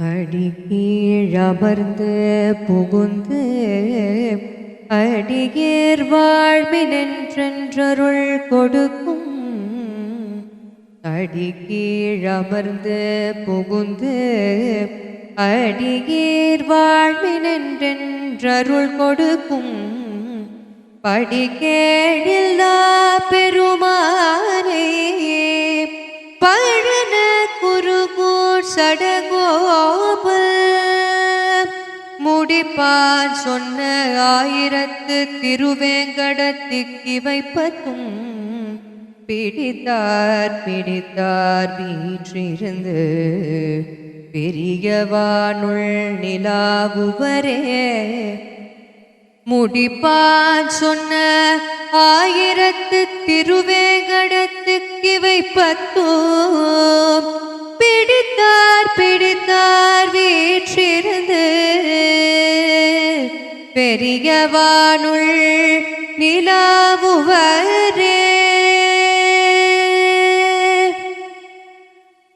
அடிகீழமர்ந்து புகுந்து அடியேர் வாழ்வினென்றருள் கொடுக்கும். அடிகீழமர்ந்து புகுந்து அடியேர் வாழ்வினென்றருள் கொடுக்கும். படிகேழில்லா பெருமானே பழன குருகூர் சடகோபல் முடிப்பான் சொன்ன 1000 திருவேங்கடத்திற்கு வைப்பதும் பிடித்தார் வீற்றிருந்து பெரியவானுள் நிலாவுவரே. முடிப்பான் சொன்ன 1000 திருவேங்கடத்துக்கு வைப்பத்தோம் பிடித்தார் வீற்றிருந்து பெரியவானுள் நிலா